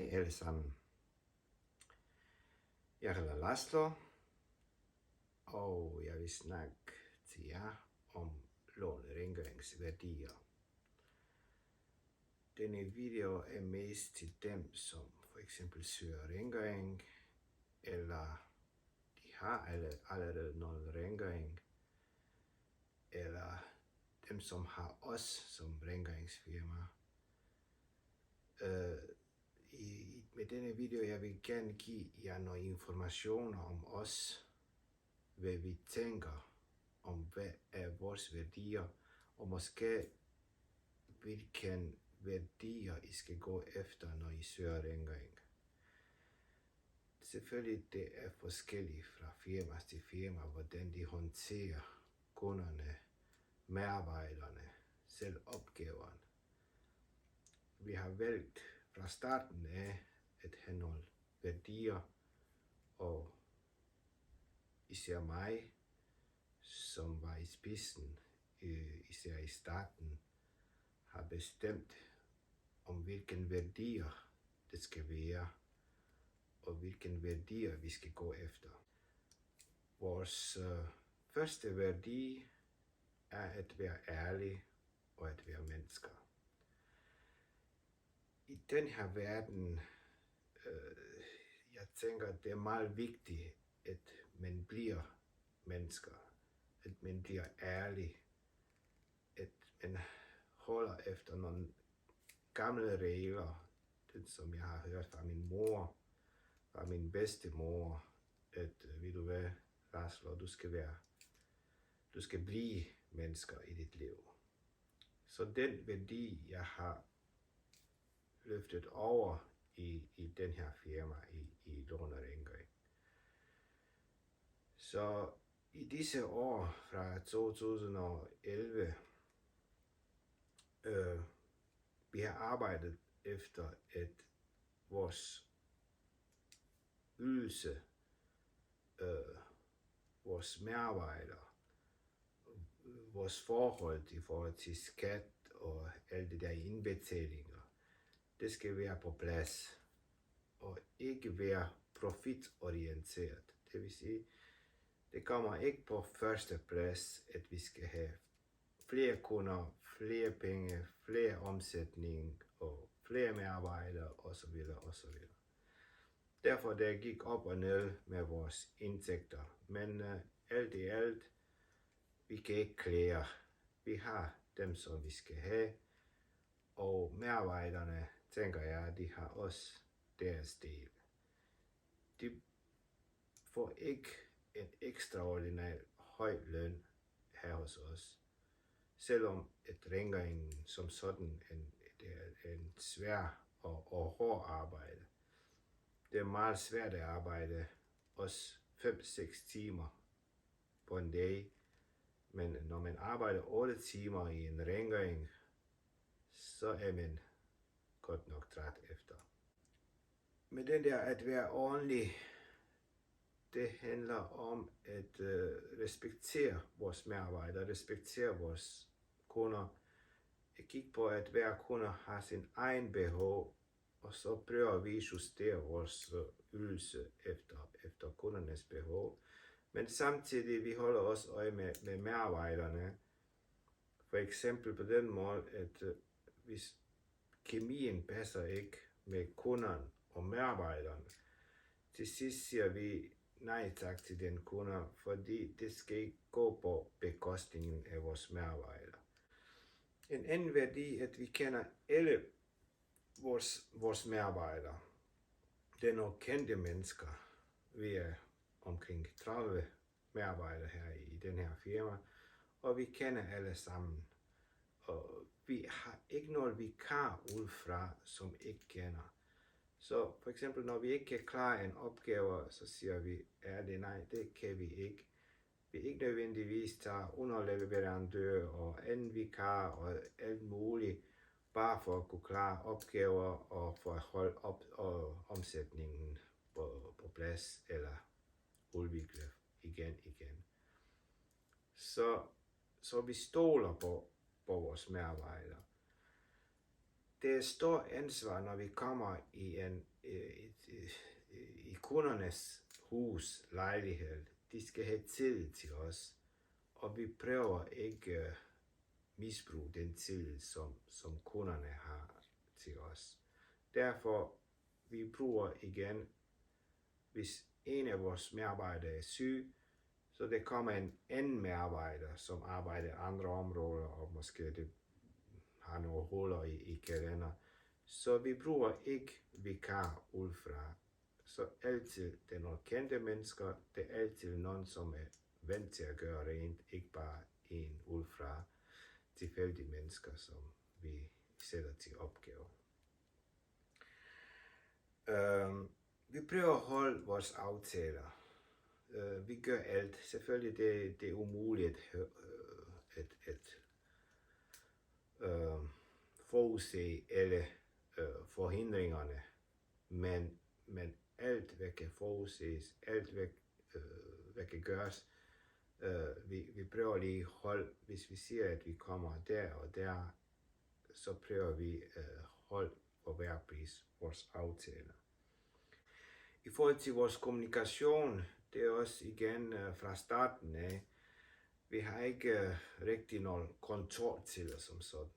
Hej alle sammen. Jeg hedder Laszlo, og jeg vil snakke til jer om lånerengøringsværdier. Denne video er mest til dem, som for eksempel søger rengøring, eller de har allerede noget rengøring, eller dem, som har os som rengøringsfirma. Med denne video jeg vil gerne give jer nogle informationer om os, hvad vi tænker om, hvad er vores værdier, og måske hvilke værdier I skal gå efter, når I søger rengøring. Selvfølgelig det er forskelligt fra firma til firma, hvordan de håndterer kunderne, medarbejderne, selv opgaverne. Vi har valgt fra starten af at have nogle værdier, og især mig, som var i spidsen, især i starten, har bestemt om hvilke værdier det skal være, og hvilke værdier vi skal gå efter. Vores første værdi er at være ærlig og at være mennesker. I den her verden, jeg tænker, at det er meget vigtigt, at man bliver mennesker, at man bliver ærlig, at man holder efter nogle gamle regler, det som jeg har hørt fra min mor, fra min bedstemor, at ved du hvad, Laszlo, du skal blive mennesker i dit liv. Så den værdi, jeg har løftet over i den her firma, i lånerengøring. Så i disse år fra 2011, vi har arbejdet efter, at vores ydelse, vores medarbejdere, vores forhold til skat og alle de der indbetalinger, det skal være på plads og ikke være profitorienteret. Det vil sige, det kommer ikke på første plads, at vi skal have flere kunder, flere penge, flere omsætning og flere medarbejdere osv. osv. Derfor det gik op og ned med vores indtægter. Men alt i alt, vi kan ikke klage. Vi har dem, som vi skal have, og medarbejderne, tænker jeg, de har også deres del. De får ikke en ekstraordinær høj løn her hos os, selvom at rengøringen som sådan er en svær og hård arbejde. Det er meget svært at arbejde, også 5-6 timer på en dag, men når man arbejder 8 timer i en rengøring, så er man godt nok træt efter. Men den der at være ordentlig, det handler om at respektere vores medarbejdere, respektere vores kunder. Jeg kigger på, at hver kunde har sin egen behov, og så prøver vi at justere vores ydelse efter kundernes behov. Men samtidig vi holder også øje med medarbejderne. For eksempel på den måde, at hvis kemien passer ikke med kunderne og medarbejderne, til sidst siger vi nej tak til den kunder, fordi det skal ikke gå på bekostningen af vores medarbejdere. En anden værdi, at vi kender alle vores medarbejdere. Det er nogle kendte mennesker. Vi er omkring 30 medarbejdere her i den her firma, og vi kender alle sammen. Og vi har ikke noget vikar udefra, som ikke kender. Så for eksempel, når vi ikke kan klare en opgave, så siger vi ærligt nej, det kan vi ikke. Vi ikke nødvendigvis tager underleverandør og anden vikar og alt muligt, bare for at kunne klare opgaver og for at holde omsætningen på plads eller udvikle igen. Så vi stoler på vores medarbejdere. Det er et stort ansvar, når vi kommer i kundernes hus, lejlighed. De skal have tillid til os, og vi prøver ikke misbruge den tillid, som kunderne har til os. Derfor vi bruger igen, hvis en af vores medarbejdere er syg, så der kommer en anden medarbejder, som arbejder i andre områder, og måske det har nogle huller i kalender. Så vi bruger ikke vikar udefra. Så altid det er nogle kendte mennesker, det er altid nogen, som er vant til at gøre rent, ikke bare en udefra tilfældige mennesker, som vi sætter til opgave. Vi prøver at holde vores aftaler. Vi gør alt. Selvfølgelig det er umuligt at forudse alle forhindringerne, men alt hvad kan forudses, alt hvad kan gøres, vi prøver lige at holde, hvis vi siger, at vi kommer der og der, så prøver vi at holde for hver pris vores aftaler. I forhold til vores kommunikation, det er også igen fra starten af, vi har ikke rigtig noget kontor til os som sådan.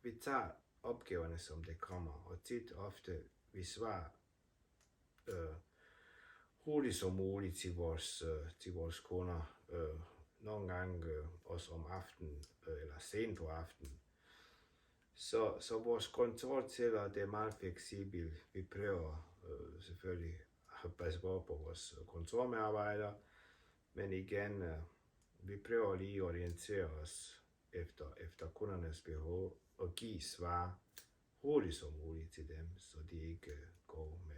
Vi tager opgaverne, som det kommer, og tit ofte vi svarer hurtigt som muligt til vores kunder. Nogle gange også om aftenen eller sent på aftenen. Så vores kontortæller, det er meget fleksibelt. Vi prøver selvfølgelig at passe på vores kontormedarbejdere, men igen, vi prøver lige at orientere os efter kundernes behov og give svar hurtigt som muligt til dem, så de ikke går med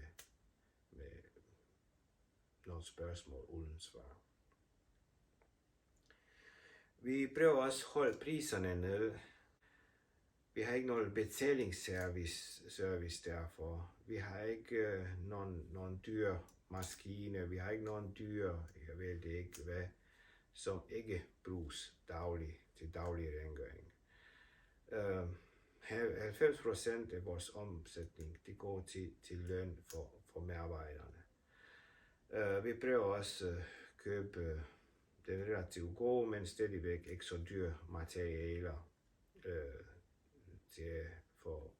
nogle spørgsmål uden svar. Vi prøver også at holde priserne ned. Vi har ikke nogen betalingsservice derfor. Vi har ikke nogen dyre maskiner. Vi har ikke nogen dyre, jeg ved det ikke hvad, som ikke bruges til daglig rengøring. 90% af vores omsætning det går til løn for medarbejderne. Vi prøver også at købe den relativt gode, men stadigvæk ikke så dyre materialer for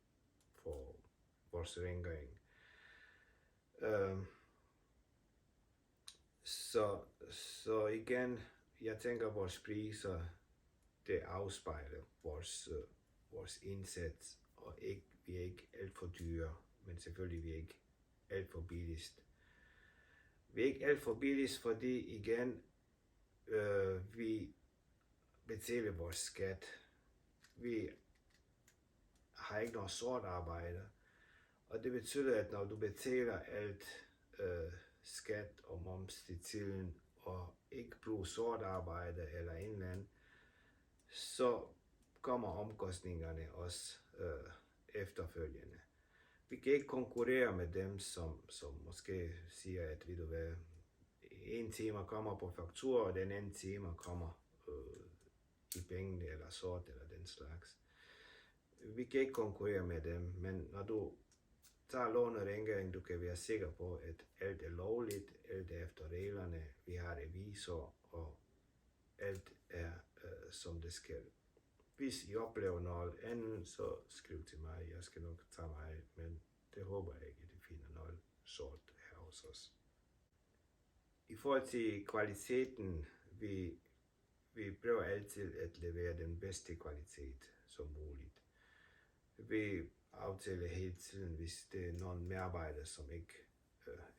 vores rengøring. Så igen, jeg tænker vores priser, det afspejler vores indsats, og vi er ikke alt for dyre, men selvfølgelig vi er ikke alt for billigst. Vi er ikke alt for billigst, fordi igen, vi betaler vores skat. Vi har ikke noget sort arbejde, og det betyder, at når du betaler alt skat og moms til tiden, og ikke bruger sort arbejde eller en eller anden, så kommer omkostningerne også efterfølgende. Vi kan ikke konkurrere med dem, som måske siger, at ved du hvad, en time kommer på faktur, og den anden time kommer i pengene eller sort eller den slags. Vi kan ikke konkurrere med dem, men når du tager lån og rengøring, du kan være sikker på, at alt er lovligt, alt er efter reglerne, vi har revisor, og alt er som det skal. Hvis I oplever noget andet, så skriv til mig, jeg skal nok tage mig, men det håber jeg ikke, at I finder noget sort her hos os. I forhold til kvaliteten, vi prøver altid at levere den bedste kvalitet som muligt. Vi aftaler hele tiden, hvis det er nogle medarbejdere, som ikke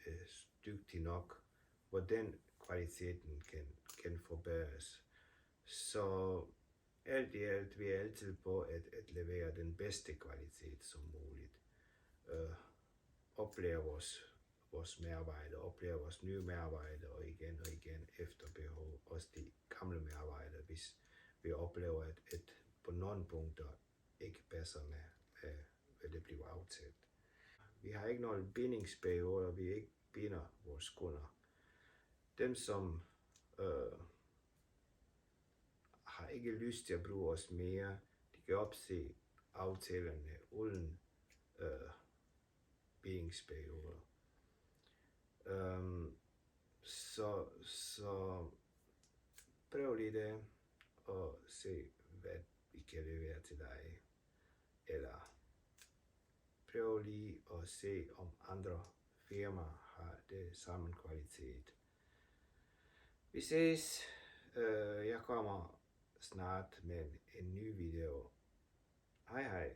er dygtige nok, hvordan kvaliteten kan forbedres. Så alt i alt, vi er altid på at levere den bedste kvalitet som muligt. Oplære vores medarbejdere, oplære vores nye medarbejdere, og igen efter behov, også de gamle medarbejdere, hvis vi oplever, at på nogle punkter ikke passer med, hvad det bliver aftalt. Vi har ikke nogen bindingsperioder, vi ikke binder vores kunder. Dem, som har ikke lyst til at bruge os mere, de kan opsige aftalerne uden bedingsperioder. Så prøv lige det, og se, hvad vi kan levere til dig. Eller prøv lige at se, om andre firmaer har det samme kvalitet. Vi ses. Jeg kommer snart med en ny video. Hej hej.